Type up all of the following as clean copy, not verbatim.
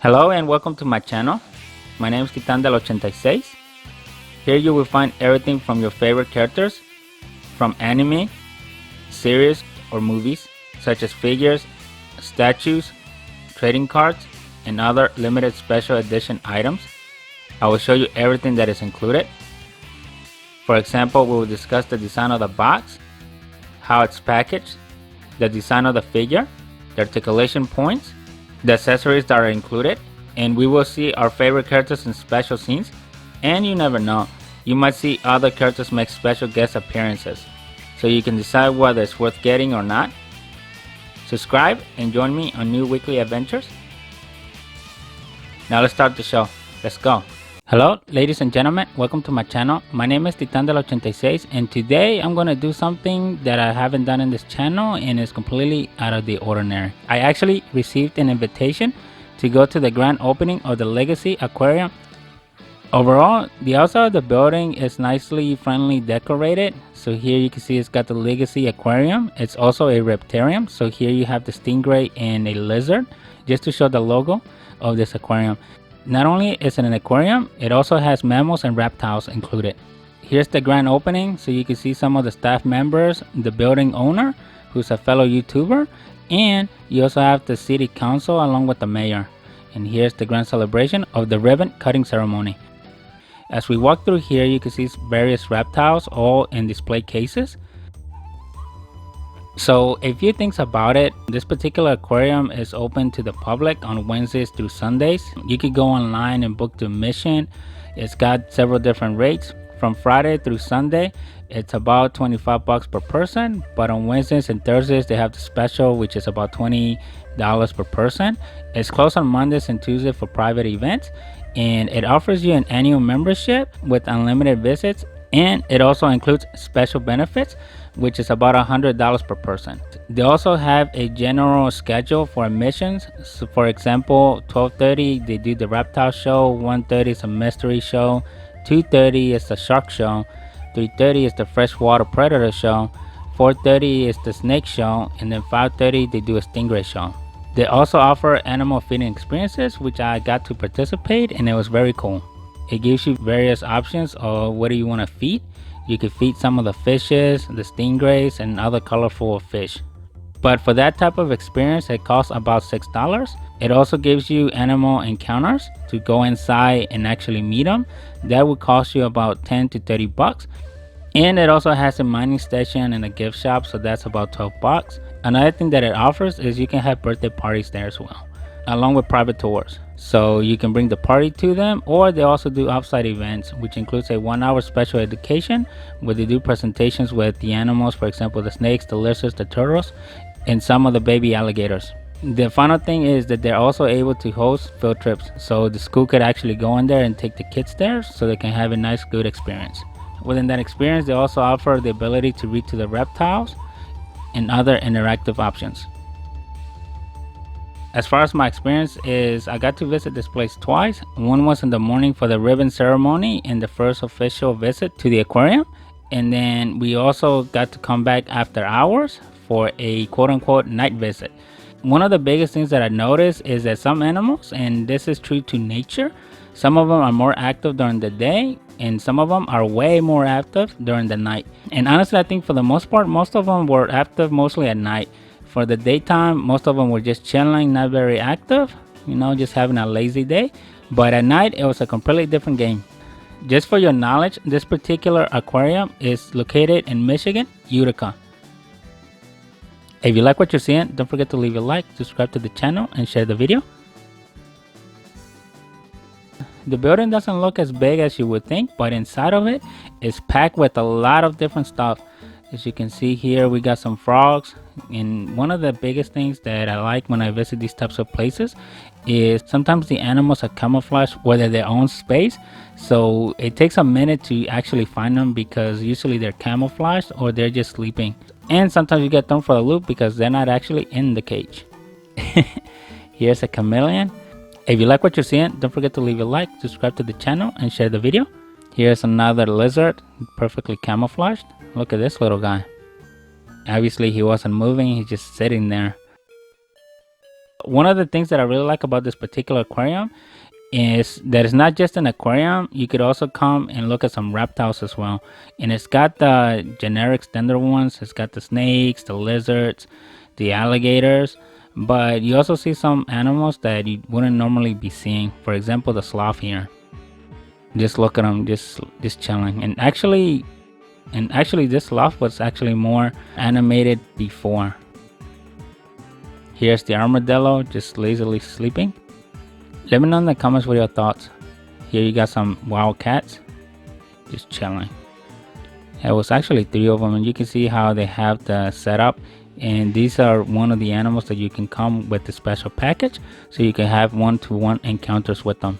Hello and welcome to my channel. My name is Titan del 86. Here you will find everything from your favorite characters from anime, series or movies, such as figures, statues, trading cards, and other limited special edition items. I will show you everything that is included. For example, we will discuss the design of the box, how it's packaged, the design of the figure, the articulation points, the accessories that are included, and we will see our favorite characters in special scenes. And you never know, you might see other characters make special guest appearances, so you can decide whether it's worth getting or not. Subscribe and join me on new weekly adventures. Now let's start the show. Let's go. Hello ladies and gentlemen, welcome to my channel. My name is Titan del 86 and today I'm going to do something that I haven't done in this channel and is completely out of the ordinary. I actually received an invitation to go to the grand opening of the LEGASEA Aquarium. Overall, the outside of the building is nicely friendly decorated. So here you can see it's got the LEGASEA Aquarium. It's also a reptarium. So here you have the stingray and a lizard, just to show the logo of this aquarium. Not only is it an aquarium, it also has mammals and reptiles included. Here's the grand opening, so you can see some of the staff members, the building owner, who's a fellow YouTuber, and you also have the city council along with the mayor. And here's the grand celebration of the ribbon cutting ceremony. As we walk through here, you can see various reptiles all in display cases. So a few things about it, this particular aquarium is open to the public on Wednesdays through Sundays. You could go online and book the admission. It's got several different rates. From Friday through Sunday, it's about $25 per person, but on Wednesdays and Thursdays they have the special, which is about $20 per person. It's closed on Mondays and Tuesdays for private events, and it offers you an annual membership with unlimited visits, and it also includes special benefits, which is about $100 per person. They also have a general schedule for admissions. So for example, 12:30 they do the reptile show, 1:30 is a mystery show, 2:30 is the shark show, 3:30 is the freshwater predator show, 4:30 is the snake show, and then 5:30 they do a stingray show. They also offer animal feeding experiences, which I got to participate, and it was very cool. It gives you various options of what do you want to feed. You can feed some of the fishes, the stingrays, and other colorful fish. But for that type of experience, it costs about $6. It also gives you animal encounters to go inside and actually meet them. That would cost you about 10 to 30 bucks. And it also has a mining station and a gift shop, so that's about 12 bucks. Another thing that it offers is you can have birthday parties there as well, along with private tours. So you can bring the party to them, or they also do offsite events, which includes a 1-hour special education where they do presentations with the animals, for example the snakes, the lizards, the turtles, and some of the baby alligators. The final thing is that they're also able to host field trips, so the school could actually go in there and take the kids there so they can have a nice good experience. Within that experience, they also offer the ability to read to the reptiles and other interactive options. As far as my experience is, I got to visit this place twice. One was in the morning for the ribbon ceremony and the first official visit to the aquarium, and then we also got to come back after hours for a quote-unquote night visit. One of the biggest things that I noticed is that some animals, and this is true to nature, some of them are more active during the day and some of them are way more active during the night. And honestly, I think for the most part, most of them were active mostly at night. For the daytime, most of them were just chilling, not very active, just having a lazy day. But at night, it was a completely different game. Just for your knowledge, this particular aquarium is located in Michigan, Utica. If you like what you're seeing, don't forget to leave a like, subscribe to the channel, and share the video. The building doesn't look as big as you would think, but inside of it is packed with a lot of different stuff. As you can see here, we got some frogs. And one of the biggest things that I like when I visit these types of places is sometimes the animals are camouflaged within their own space. So it takes a minute to actually find them because usually they're camouflaged or they're just sleeping. And sometimes you get thrown for a loop because they're not actually in the cage. Here's a chameleon. If you like what you're seeing, don't forget to leave a like, subscribe to the channel, and share the video. Here's another lizard, perfectly camouflaged. Look at this little guy. Obviously he wasn't moving, he's just sitting there. One of the things that I really like about this particular aquarium is that it's not just an aquarium. You could also come and look at some reptiles as well. And it's got the generic standard ones. It's got the snakes, the lizards, the alligators, but you also see some animals that you wouldn't normally be seeing. For example, the sloth here. Just look at them, just chilling. And actually this sloth was actually more animated before. Here's the armadillo just lazily sleeping. Let me know in the comments what your thoughts. Here you got some wild cats just chilling. There was actually 3 of them, and you can see how they have the setup. And these are one of the animals that you can come with the special package, so you can have one-to-one encounters with them.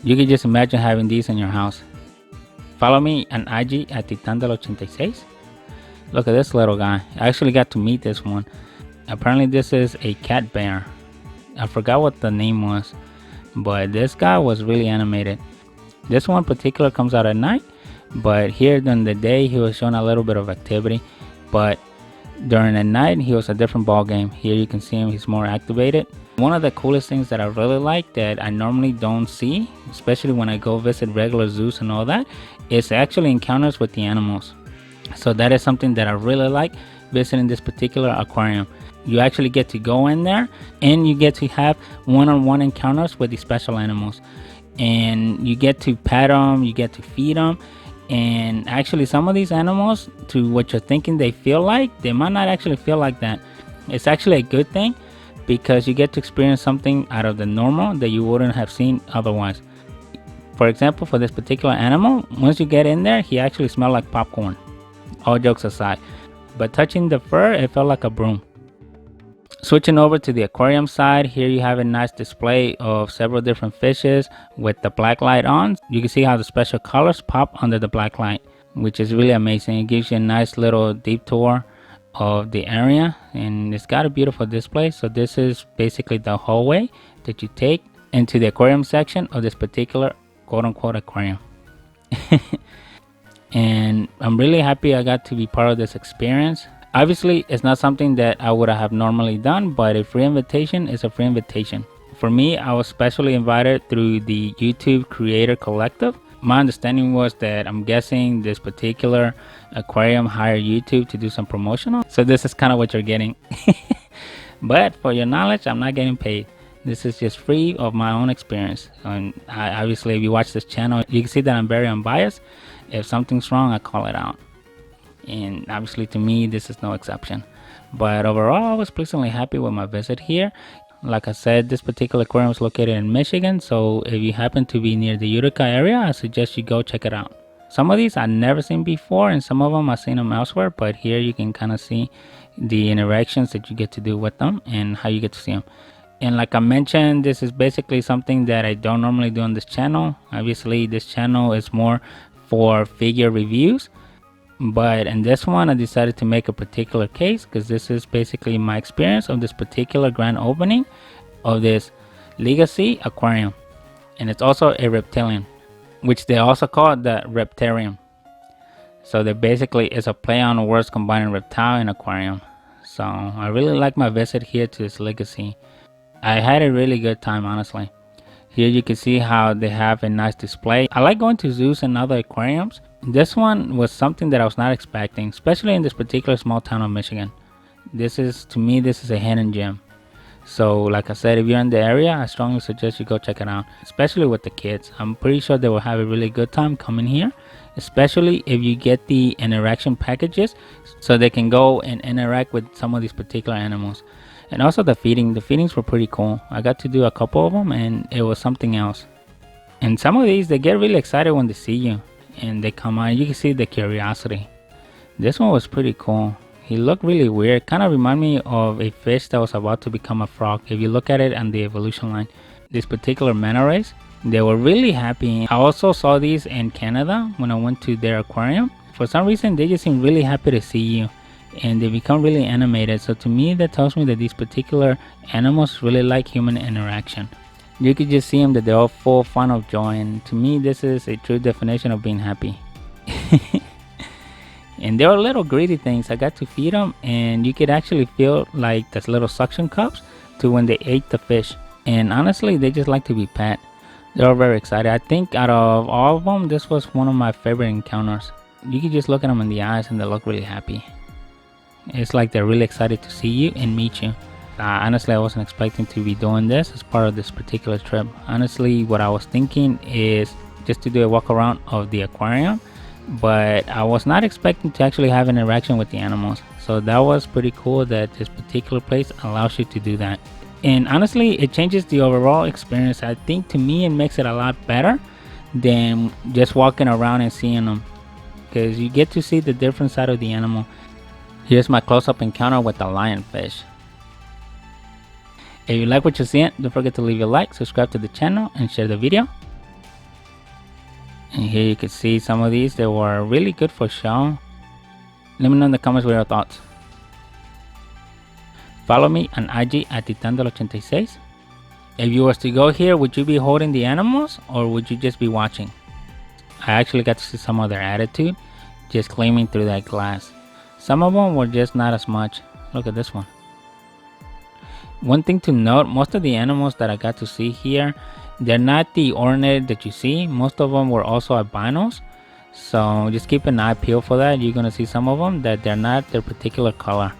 You can just imagine having these in your house. Follow me on IG at Titandel86. Look at this little guy. I actually got to meet this one. Apparently this is a cat bear. I forgot what the name was, but this guy was really animated. This one in particular comes out at night, but here during the day he was showing a little bit of activity, but during the night he was a different ball game. Here you can see him, he's more activated. One of the coolest things that I really like that I normally don't see, especially when I go visit regular zoos and all that, is actually encounters with the animals. So that is something that I really like visiting this particular aquarium. You actually get to go in there and you get to have one-on-one encounters with the special animals, and you get to pet them, you get to feed them. And actually some of these animals, to what you're thinking they feel like, they might not actually feel like that. It's actually a good thing, because you get to experience something out of the normal that you wouldn't have seen otherwise. For example, for this particular animal, once you get in there, he actually smelled like popcorn, all jokes aside. But touching the fur, it felt like a broom. Switching over to the aquarium side, here you have a nice display of several different fishes with the black light on. You can see how the special colors pop under the black light, which is really amazing. It gives you a nice little deep tour of the area, and it's got a beautiful display. So this is basically the hallway that you take into the aquarium section of this particular quote-unquote aquarium. And I'm really happy I got to be part of this experience. Obviously, it's not something that I would have normally done, but a free invitation is a free invitation. For me, I was specially invited through the YouTube Creator Collective. My understanding was that, I'm guessing, this particular aquarium hired YouTube to do some promotional. So this is kind of what you're getting. But for your knowledge, I'm not getting paid. This is just free of my own experience. And obviously, if you watch this channel, you can see that I'm very unbiased. If something's wrong, I call it out. And obviously to me, this is no exception. But overall, I was pleasantly happy with my visit here. Like I said, this particular aquarium is located in Michigan, so if you happen to be near the Utica area, I suggest you go check it out. Some of these I've never seen before, and some of them I've seen them elsewhere, but here you can kind of see the interactions that you get to do with them and how you get to see them. And like I mentioned, this is basically something that I don't normally do on this channel. Obviously, this channel is more for figure reviews. But in this one, I decided to make a particular case, because this is basically my experience of this particular grand opening of this LEGASEA Aquarium. And it's also a reptilian, which they also call the Reptarium. So they basically is a play on words combining reptile and aquarium. So I really like my visit here to this LEGASEA. I had a really good time, honestly. Here you can see how they have a nice display. I like going to zoos and other aquariums. This one was something that I was not expecting, especially in this particular small town of Michigan. To me, this is a hidden gem. So like I said, if you're in the area, I strongly suggest you go check it out, especially with the kids. I'm pretty sure they will have a really good time coming here, especially if you get the interaction packages, so they can go and interact with some of these particular animals. And also the feedings were pretty cool. I got to do a couple of them, and it was something else. And some of these, they get really excited when they see you and they come out. You can see the curiosity. This one was pretty cool. He looked really weird. Kind of remind me of a fish that was about to become a frog. If you look at it on the evolution line, this particular manta rays, they were really happy. I also saw these in Canada when I went to their aquarium. For some reason, they just seem really happy to see you, and they become really animated. So to me, that tells me that these particular animals really like human interaction. You could just see them that they're all full fun of joy, and to me, this is a true definition of being happy. And they were little greedy things. I got to feed them, and you could actually feel like those little suction cups to when they ate the fish. And honestly, they just like to be pet. They're all very excited. I think out of all of them, this was one of my favorite encounters. You can just look at them in the eyes and they look really happy. It's like they're really excited to see you and meet you. Honestly, I wasn't expecting to be doing this as part of this particular trip. Honestly, what I was thinking is just to do a walk around of the aquarium, but I was not expecting to actually have an interaction with the animals. So that was pretty cool that this particular place allows you to do that. And honestly, it changes the overall experience. I think to me it makes it a lot better than just walking around and seeing them, because you get to see the different side of the animal. Here's my close-up encounter with the lionfish. If you like what you're seeing, don't forget to leave a like, subscribe to the channel, and share the video. And here you can see some of these. They were really good for show. Let me know in the comments what your thoughts. Follow me on IG at Titandolo86. If you was to go here, would you be holding the animals or would you just be watching? I actually got to see some of their attitude just gleaming through that glass. Some of them were just not as much. Look at this one. One thing to note, most of the animals that I got to see here, they're not the ornate that you see. Most of them were also albinos. So just keep an eye peeled for that. You're going to see some of them that they're not their particular color.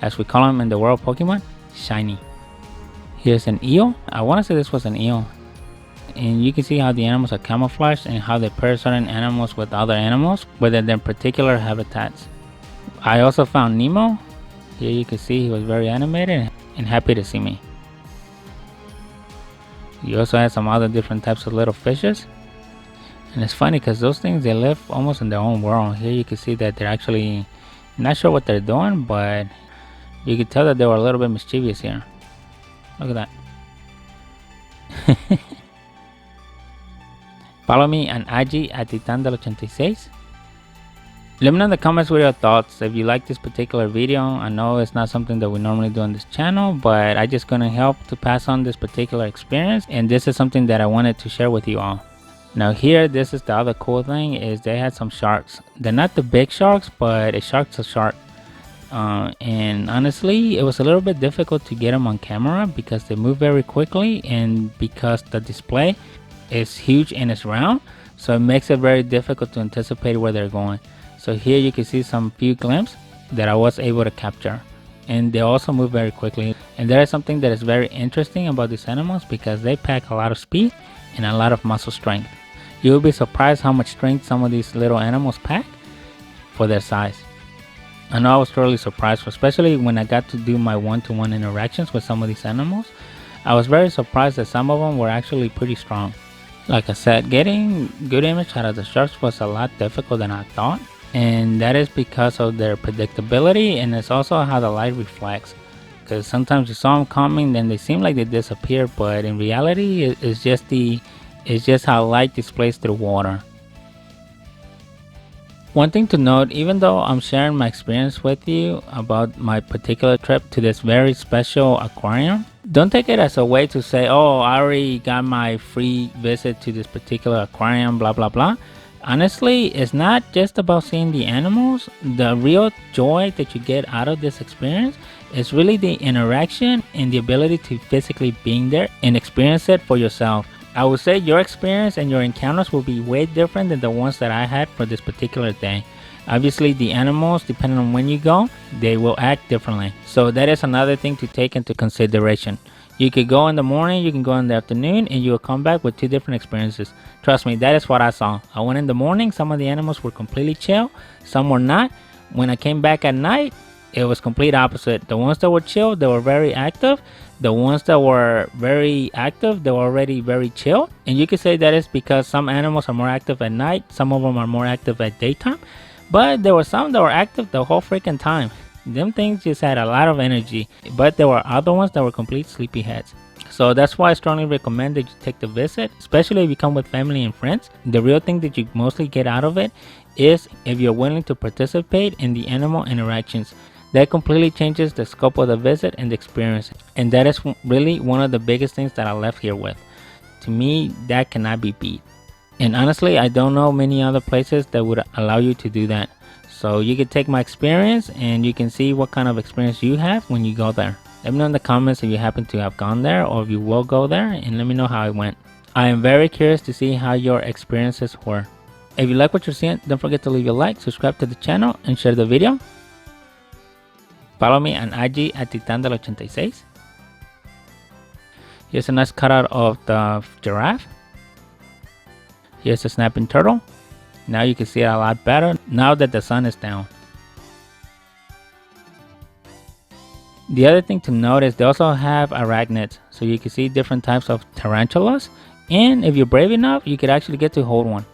As we call them in the world of Pokemon, shiny. Here's an eel. I want to say this was an eel. And you can see how the animals are camouflaged and how they pair certain animals with other animals within their particular habitats. I also found Nemo. Here you can see he was very animated and happy to see me. You also had some other different types of little fishes. And it's funny because those things, they live almost in their own world. Here you can see that they're actually not sure what they're doing, but you could tell that they were a little bit mischievous here. Look at that. Follow me on IG at Titandolo86. Let me know in the comments what your thoughts. If you like this particular video, I know it's not something that we normally do on this channel, but I just gonna help to pass on this particular experience, and this is something that I wanted to share with you all. Now here, this is the other cool thing, is they had some sharks. They're not the big sharks, but a shark's a shark. And honestly, it was a little bit difficult to get them on camera because they move very quickly, and because the display is huge and it's round, so it makes it very difficult to anticipate where they're going. So here you can see some few glimpses that I was able to capture, and they also move very quickly. And there is something that is very interesting about these animals, because they pack a lot of speed and a lot of muscle strength. You will be surprised how much strength some of these little animals pack for their size. I know I was totally surprised, especially when I got to do my one-to-one interactions with some of these animals. I was very surprised that some of them were actually pretty strong. Like I said, getting good image out of the sharks was a lot difficult than I thought, and that is because of their predictability, and it's also how the light reflects. Because sometimes you saw them coming, then they seem like they disappear, but in reality, it's just how light displays through water. One thing to note, even though I'm sharing my experience with you about my particular trip to this very special aquarium, don't take it as a way to say, oh, I already got my free visit to this particular aquarium, blah blah blah. Honestly, it's not just about seeing the animals. The real joy that you get out of this experience is really the interaction and the ability to physically being there and experience it for yourself. I would say your experience and your encounters will be way different than the ones that I had for this particular day. Obviously, the animals, depending on when you go, they will act differently. So that is another thing to take into consideration. You could go in the morning, you can go in the afternoon, and you will come back with two different experiences. Trust me, that is what I saw. I went in the morning, some of the animals were completely chill, some were not. When I came back at night, it was complete opposite. The ones that were chill, they were very active. The ones that were very active, they were already very chill. And you could say that is because some animals are more active at night, some of them are more active at daytime. But there were some that were active the whole freaking time. Them things just had a lot of energy. But there were other ones that were complete sleepyheads. So that's why I strongly recommend that you take the visit, especially if you come with family and friends. The real thing that you mostly get out of it is if you're willing to participate in the animal interactions. That completely changes the scope of the visit and the experience. And that is really one of the biggest things that I left here with. To me, that cannot be beat. And honestly, I don't know many other places that would allow you to do that. So you can take my experience and you can see what kind of experience you have when you go there. Let me know in the comments if you happen to have gone there or if you will go there, and let me know how it went. I am very curious to see how your experiences were. If you like what you're seeing, don't forget to leave a like, subscribe to the channel, and share the video. Follow me on IG at Titandel86. Here's a nice cutout of the giraffe. Here's the snapping turtle. Now you can see it a lot better now that the sun is down. The other thing to note is they also have arachnids, so you can see different types of tarantulas, and if you're brave enough, you could actually get to hold one.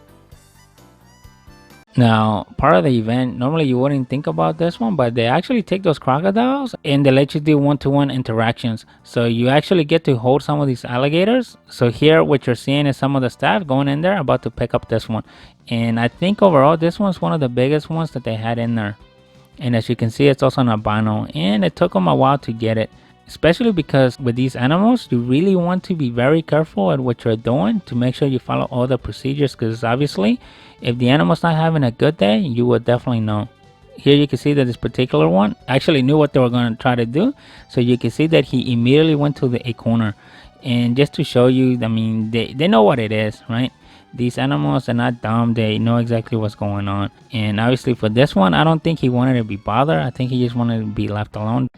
Now, part of the event, normally you wouldn't think about this one, but they actually take those crocodiles and they let you do one-to-one interactions. So you actually get to hold some of these alligators. So here what you're seeing is some of the staff going in there about to pick up this one. And I think overall this one's one of the biggest ones that they had in there. And as you can see, it's also an albino, and it took them a while to get it. Especially because with these animals, you really want to be very careful at what you're doing to make sure you follow all the procedures, because obviously if the animal's not having a good day, you will definitely know. Here you can see that this particular one actually knew what they were going to try to do. So you can see that he immediately went to a corner. And just to show you, I mean, they know what it is, right? These animals are not dumb. They know exactly what's going on. And obviously for this one, I don't think he wanted to be bothered. I think he just wanted to be left alone.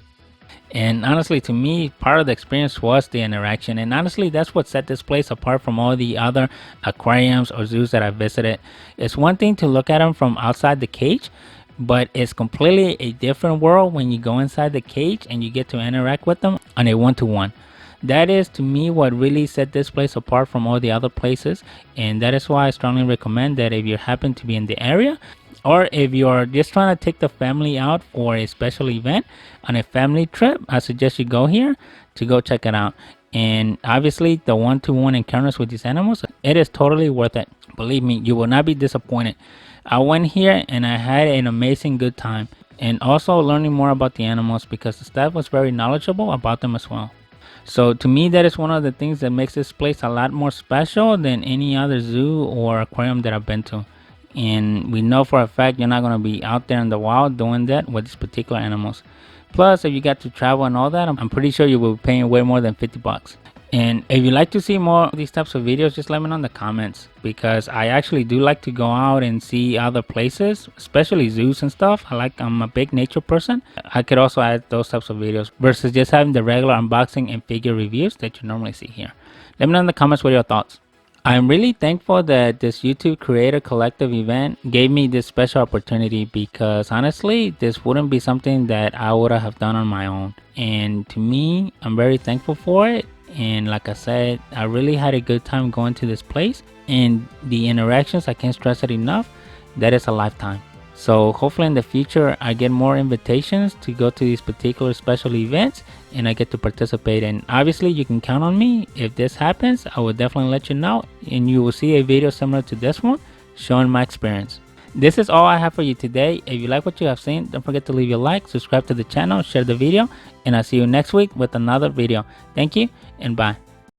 And honestly, to me, part of the experience was the interaction. And honestly, that's what set this place apart from all the other aquariums or zoos that I visited. It's one thing to look at them from outside the cage, but it's completely a different world when you go inside the cage and you get to interact with them on a one-to-one. That is, to me, what really set this place apart from all the other places. And that is why I strongly recommend that if you happen to be in the area, or if you're just trying to take the family out for a special event on a family trip, I suggest you go here to go check it out. And obviously the one-to-one encounters with these animals, it is totally worth it. Believe me, you will not be disappointed. I went here and I had an amazing good time, and also learning more about the animals because the staff was very knowledgeable about them as well. So to me, that is one of the things that makes this place a lot more special than any other zoo or aquarium that I've been to. And we know for a fact you're not going to be out there in the wild doing that with these particular animals. Plus, if you got to travel and all that, I'm pretty sure you will be paying way more than 50 bucks. And if you'd like to see more of these types of videos, just let me know in the comments, because I actually do like to go out and see other places, especially zoos and stuff. I'm a big nature person. I could also add those types of videos versus just having the regular unboxing and figure reviews that you normally see here. Let me know in the comments what are your thoughts. I'm really thankful that this YouTube Creator Collective event gave me this special opportunity, because honestly, this wouldn't be something that I would have done on my own. And to me, I'm very thankful for it. And like I said, I really had a good time going to this place, and the interactions, I can't stress it enough, that is a lifetime. So hopefully in the future I get more invitations to go to these particular special events and I get to participate. And obviously you can count on me. If this happens, I will definitely let you know, and you will see a video similar to this one showing my experience. This is all I have for you today. If you like what you have seen, don't forget to leave your like, subscribe to the channel, share the video, and I'll see you next week with another video. Thank you and bye.